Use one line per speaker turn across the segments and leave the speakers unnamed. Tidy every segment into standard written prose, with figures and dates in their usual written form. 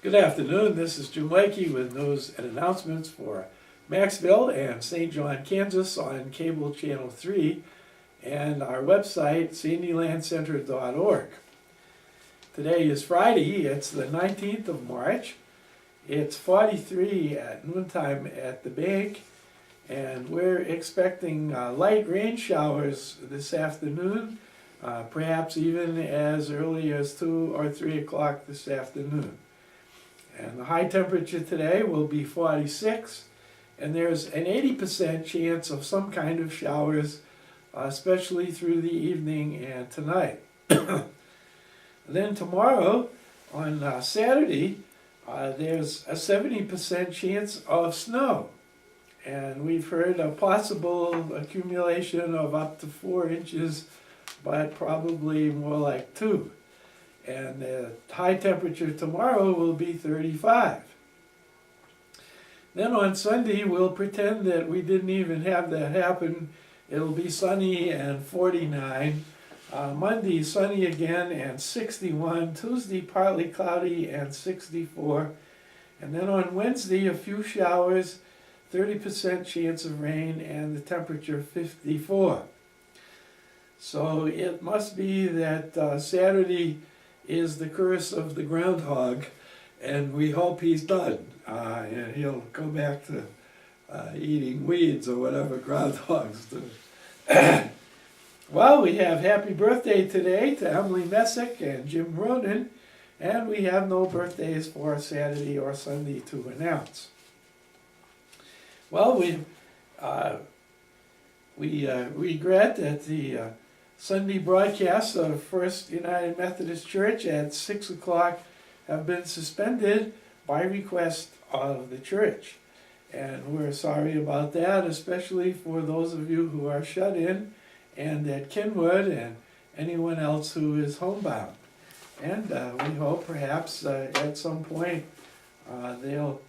Good afternoon, this is Jim Lakey with news and announcements for Maxville and St. John, Kansas on cable channel 3 and our website sandylandcenter.org. Today is Friday, it's the 19th of March. It's 43 at noontime at the bank, and we're expecting light rain showers this afternoon, perhaps even as early as 2 or 3 o'clock this afternoon. And the high temperature today will be 46, and there's an 80% chance of some kind of showers, especially through the evening and tonight. Then tomorrow, on Saturday, there's a 70% chance of snow. And we've heard a possible accumulation of up to 4 inches, but probably more like 2. And the high temperature tomorrow will be 35. Then on Sunday, we'll pretend that we didn't even have that happen. It'll be sunny and 49. Monday, sunny again and 61. Tuesday, partly cloudy and 64. And then on Wednesday, a few showers, 30% chance of rain, and the temperature 54. So it must be that Saturday is the curse of the groundhog, and we hope he's done, and he'll go back to eating weeds or whatever groundhogs do. Well, we have happy birthday today to Emily Messick and Jim Ronan, and we have no birthdays for Saturday or Sunday to announce. Well, we regret that the Sunday broadcasts of First United Methodist Church at 6 o'clock have been suspended by request of the church. And we're sorry about that, especially for those of you who are shut in and at Kenwood and anyone else who is homebound. And we hope perhaps at some point they'll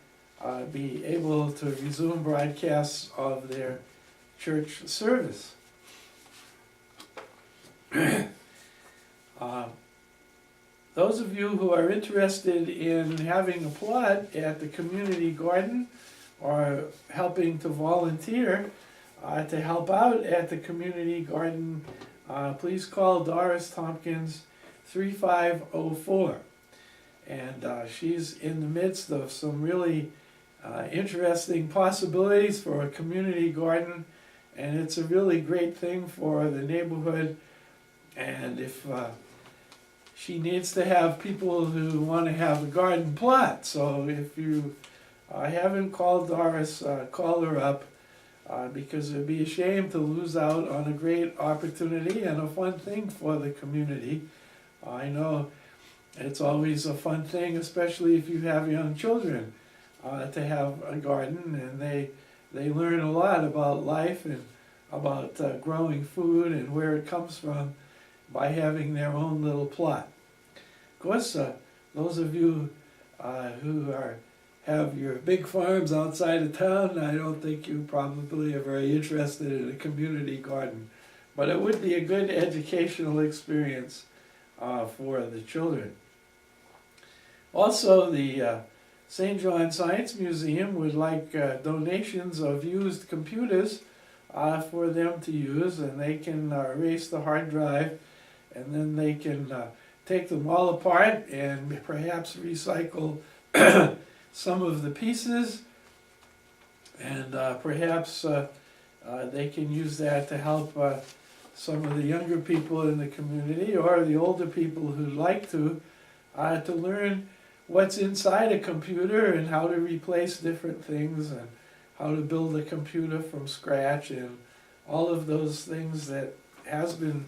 be able to resume broadcasts of their church service. Those of you who are interested in having a plot at the community garden or helping to volunteer to help out at the community garden, please call Doris Tompkins 3504. And she's in the midst of some really interesting possibilities for a community garden, and it's a really great thing for the neighborhood. And if she needs to have people who want to have a garden plot, so if you haven't called Doris, call her up, because it'd be a shame to lose out on a great opportunity and a fun thing for the community. I know it's always a fun thing, especially if you have young children, to have a garden, and they learn a lot about life and about growing food and where it comes from by having their own little plot. Of course, those of you who have your big farms outside of town, I don't think you probably are very interested in a community garden, but it would be a good educational experience for the children. Also, the St. John Science Museum would like donations of used computers for them to use, and they can erase the hard drive, and then they can take them all apart and perhaps recycle some of the pieces, and perhaps they can use that to help some of the younger people in the community or the older people who'd like to learn what's inside a computer and how to replace different things and how to build a computer from scratch and all of those things that has been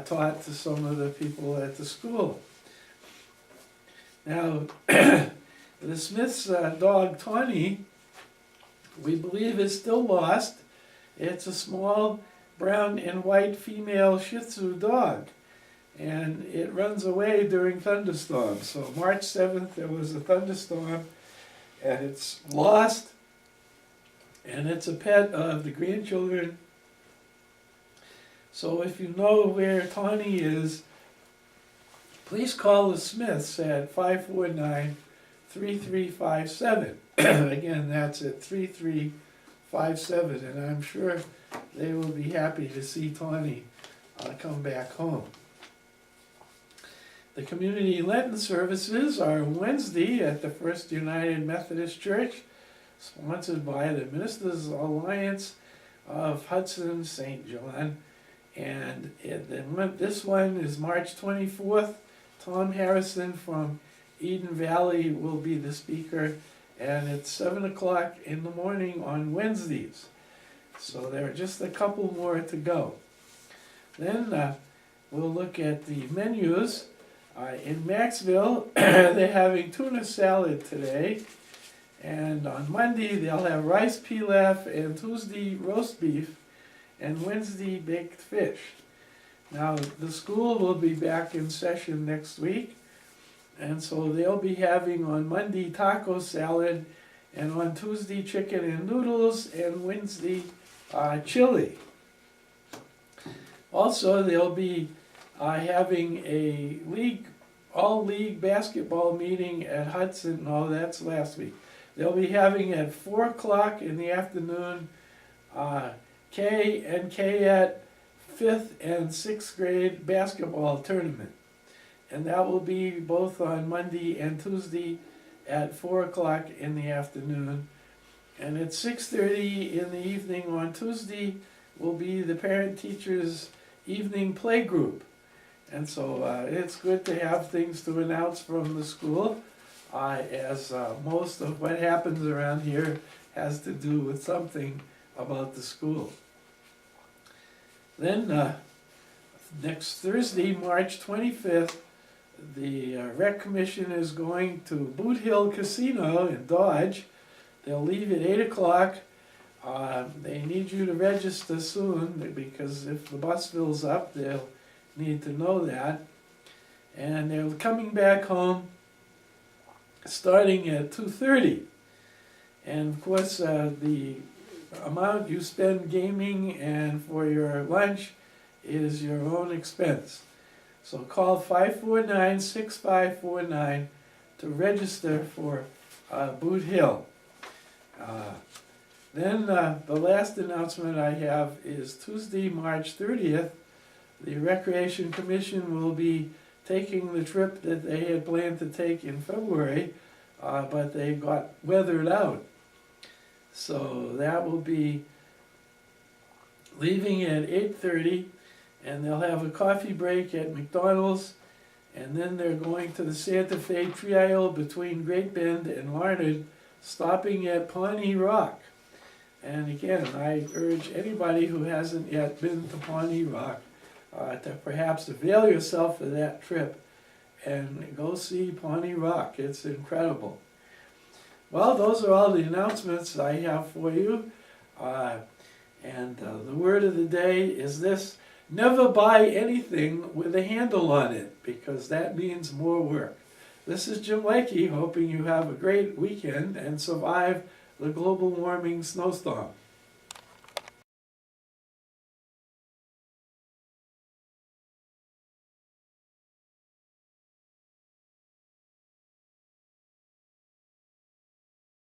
taught to some of the people at the school. Now, the Smith's dog Tawny, we believe, is still lost. It's a small brown and white female Shih Tzu dog, and it runs away during thunderstorms. So March 7th there was a thunderstorm, and it's lost, and it's a pet of the grandchildren. So if you know where Tawny is, please call the Smiths at 549-3 3357. Again, that's at 3357, and I'm sure they will be happy to see Tawny come back home. The community Lenten services are Wednesday at the First United Methodist Church, sponsored by the Ministers Alliance of Hudson St. John. And this one is March 24th. Tom Harrison from Eden Valley will be the speaker, and it's 7 o'clock in the morning on Wednesdays. So there are just a couple more to go. Then we'll look at the menus. In Maxville, they're having tuna salad today, and on Monday they'll have rice pilaf, and Tuesday roast beef, and Wednesday baked fish. Now the school will be back in session next week, and so they'll be having on Monday taco salad, and on Tuesday chicken and noodles, and Wednesday chili. Also, they'll be having a all-league basketball meeting at Hudson. No, that's last week. They'll be having at 4 o'clock in the afternoon K and K-at 5th and 6th grade basketball tournament. And that will be both on Monday and Tuesday at 4 o'clock in the afternoon. And at 6:30 in the evening on Tuesday will be the parent-teachers evening play group. And so it's good to have things to announce from the school, as most of what happens around here has to do with something about the school. Then next Thursday, March 25th, the Rec Commission is going to Boot Hill Casino in Dodge. They'll leave at 8 o'clock. They need you to register soon, because if the bus fills up, they'll need to know that. And they're coming back home starting at 2:30. And of course, the amount you spend gaming and for your lunch is your own expense. So call 549-6549 to register for Boot Hill. Then the last announcement I have is Tuesday, March 30th. The Recreation Commission will be taking the trip that they had planned to take in February, but they got weathered out. So that will be leaving at 8:30, and they'll have a coffee break at McDonald's, and then they're going to the Santa Fe Trail between Great Bend and Larned, stopping at Pawnee Rock. And again, I urge anybody who hasn't yet been to Pawnee Rock to perhaps avail yourself of that trip and go see Pawnee Rock. It's incredible. Well, those are all the announcements I have for you. And the word of the day is this: never buy anything with a handle on it, because that means more work. This is Jim Lakey, hoping you have a great weekend and survive the global warming snowstorm.